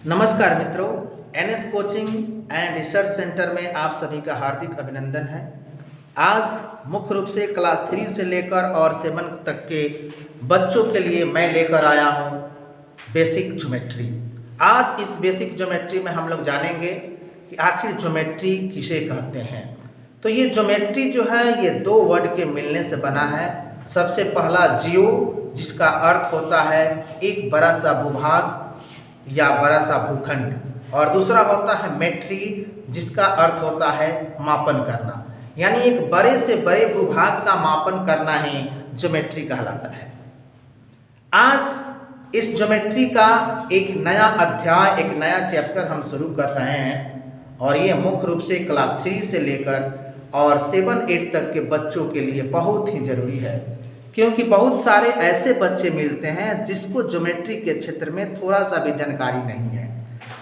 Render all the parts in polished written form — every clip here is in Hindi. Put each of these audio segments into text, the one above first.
नमस्कार मित्रों, NS coaching and research centre में आप सभी का हार्दिक अभिनंदन है। आज मुख्य रूप से क्लास 3 से लेकर और 7 तक के बच्चों के लिए मैं लेकर आया हूं बेसिक ज्योमेट्री। आज इस बेसिक ज्योमेट्री में हम लोग जानेंगे कि आखिर ज्योमेट्री किसे कहते हैं। तो ये ज्योमेट्री जो है ये दो वर्ड के मिलने से बना है। सबसे पहला जियो, जिसका अर्थ होता है एक बड़ा सा भूभाग या बड़ा सा भूखंड, और दूसरा होता है मेट्री, जिसका अर्थ होता है मापन करना, यानी एक बड़े से बड़े भूभाग का मापन करना ही ज्योमेट्री कहलाता है। आज इस ज्योमेट्री का एक नया अध्याय, एक नया चैप्टर हम शुरू कर रहे हैं, और ये मुख्य रूप से क्लास 3 से लेकर और 7-8 तक के बच्चों के लिए बहुत ही जरूरी है, क्योंकि बहुत सारे ऐसे बच्चे मिलते हैं जिसको ज्योमेट्री के क्षेत्र में थोड़ा सा भी जानकारी नहीं है,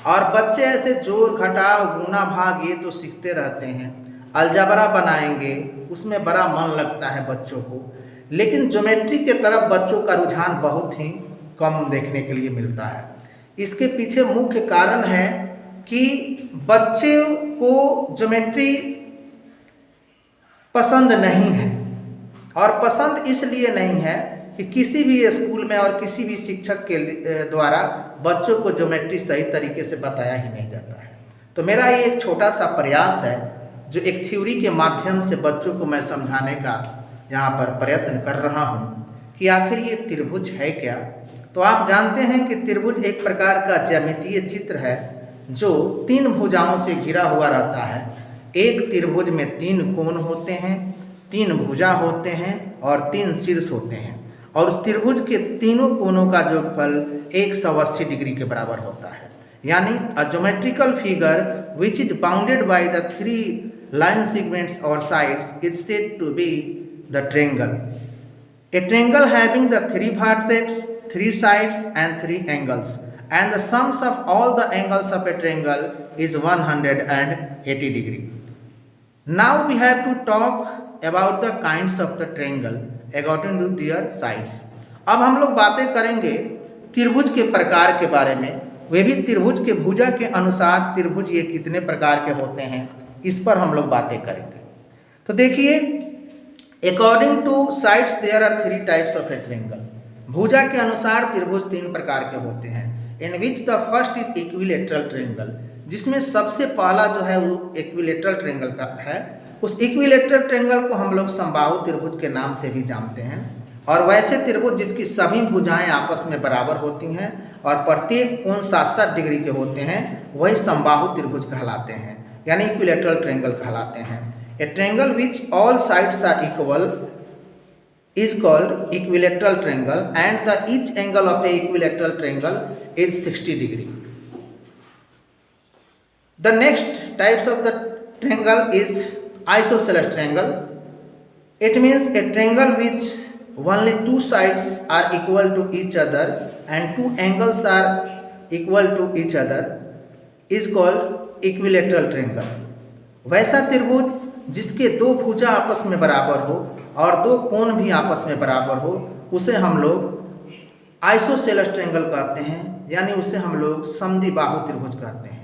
और बच्चे ऐसे जोड़ घटाव गुना भाग ये तो सीखते रहते हैं, अलजबरा बनाएंगे, उसमें बड़ा मन लगता है बच्चों को, लेकिन ज्योमेट्री के तरफ बच्चों का रुझान बहुत ही कम देखने के लिए मिलता है। इसके पीछे मुख्य कारण है कि बच्चे को ज्योमेट्री पसंद नहीं है, और पसंद इसलिए नहीं है कि किसी भी स्कूल में और किसी भी शिक्षक के द्वारा बच्चों को ज्योमेट्री सही तरीके से बताया ही नहीं जाता है। तो मेरा ये एक छोटा सा प्रयास है जो एक थ्योरी के माध्यम से बच्चों को मैं समझाने का यहाँ पर प्रयत्न कर रहा हूँ कि आखिर ये त्रिभुज है क्या। तो आप जानते हैं कि त्रिभुज एक प्रकार का ज्यामितीय चित्र है जो 3 भुजाओं से घिरा हुआ रहता है। एक त्रिभुज में 3 कोण होते हैं, 3 भुजा होते हैं और 3 शीर्ष होते हैं, और उस त्रिभुज के तीनों कोणों का जोगफल 180 डिग्री के बराबर होता है। यानी a geometrical figure which is bounded by the 3 line segments और sides is said to be the triangle. A triangle having the 3 vertex, 3 sides and 3 angles, and the sums of all the angles of a triangle is 180 degree. Now we have to talk about the kinds of the triangle according to their sides. अब हम लोग बातें करेंगे त्रिभुज के प्रकार के बारे में, वे भी त्रिभुज के भुजा के अनुसार त्रिभुज ये कितने प्रकार के होते हैं, इस पर हम लोग बातें करेंगे। तो देखिए, according to sides there are 3 types of a triangle. भुजा के अनुसार त्रिभुज 3 प्रकार के होते हैं, in which the first is equilateral triangle, जिसमें सबसे पहला जो है वो इक्विलेटरल ट्रायंगल का है। उस इक्विलेटरल ट्रायंगल को हम लोग समबाहु त्रिभुज के नाम से भी जानते हैं, और वैसे त्रिभुज जिसकी सभी भुजाएं आपस में बराबर होती हैं और प्रत्येक कोण 60 डिग्री के होते हैं, वही समबाहु त्रिभुज कहलाते हैं, यानी इक्विलेटरल ट्रायंगल कहलाते हैं। A triangle which all sides are equal is called equilateral triangle, and the each angle of a equilateral triangle is 60 degree. The next types of the triangle is isosceles triangle. It means a triangle which only 2 sides are equal to each other and 2 angles are equal to each other is called equilateral triangle. वैसा त्रिभुज जिसके 2 भुजा आपस में बराबर हो और 2 कोण भी आपस में बराबर हो, उसे हम लोग आइसोसेलेस ट्रायंगल कहते हैं, यानी उसे हम लोग समद्विबाहु त्रिभुज कहते हैं।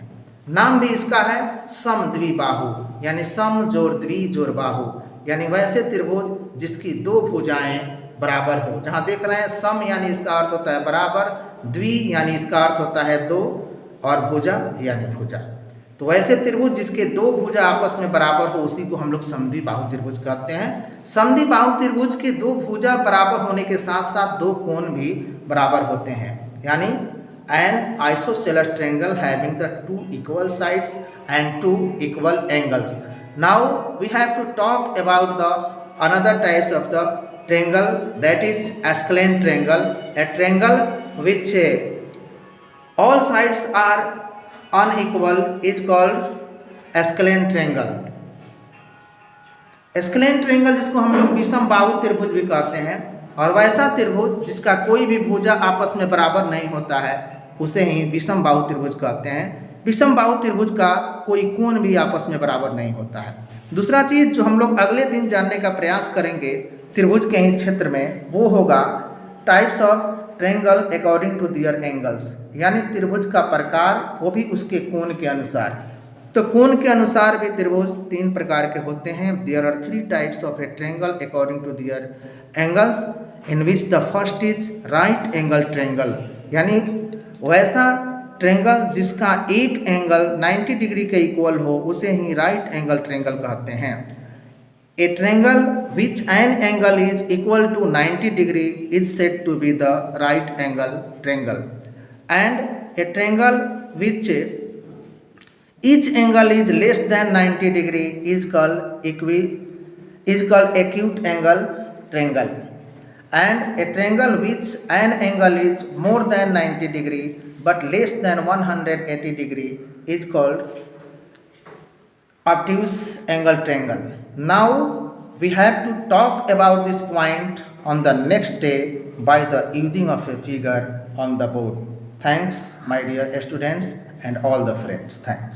नाम भी इसका है समद्विबाहु, यानी सम जोड़ द्वि जोड़ बाहु, यानी वैसे त्रिभुज जिसकी 2 भुजाएं बराबर हो। जहाँ देख रहे हैं सम यानी इसका अर्थ होता है बराबर, द्वि यानी इसका अर्थ होता है 2, और भुजा यानी भुजा। तो वैसे त्रिभुज जिसके 2 भुजा आपस में बराबर हो उसी को हम लोग समद्विबाहु त्रिभुज कहते हैं। समद्विबाहु त्रिभुज के 2 भुजा बराबर होने के साथ साथ 2 कोण भी बराबर होते हैं, यानी an isosceles triangle having the 2 equal sides and 2 equal angles. Now we have to talk about the another types of the triangle, that is scalene triangle, a triangle which all sides are unequal is called scalene triangle. Scalene triangle जिसको हम लोग विषमबाहु त्रिभुज भी कहते हैं, और वैसा त्रिभुज जिसका कोई भी भुजा आपस में बराबर नहीं होता है उसे ही विषमबाहु त्रिभुज कहते हैं। विषमबाहु त्रिभुज का कोई कोण भी आपस में बराबर नहीं होता है। दूसरा चीज़ जो हम लोग अगले दिन जानने का प्रयास करेंगे त्रिभुज के ही क्षेत्र में, वो होगा types of triangle according to their angles, यानी त्रिभुज का प्रकार वो भी उसके कोण के अनुसार। तो कोण के अनुसार भी त्रिभुज 3 प्रकार के होते हैं। There are 3 types of a triangle according to their angles, in which the first is right angle triangle, यानी वैसा ट्रेंगल जिसका एक एंगल 90 डिग्री के इक्वल हो उसे ही राइट एंगल ट्रेंगल कहते हैं। A triangle which an angle is equal to 90 degree is said to be the right angle triangle, and a triangle which each angle is less than 90 degree is called acute angle triangle, and a triangle which an angle is more than 90 degree but less than 180 degree is called obtuse angle triangle. Now we have to talk about this point on the next day by the using of a figure on the board. Thanks my dear students and all the friends. Thanks.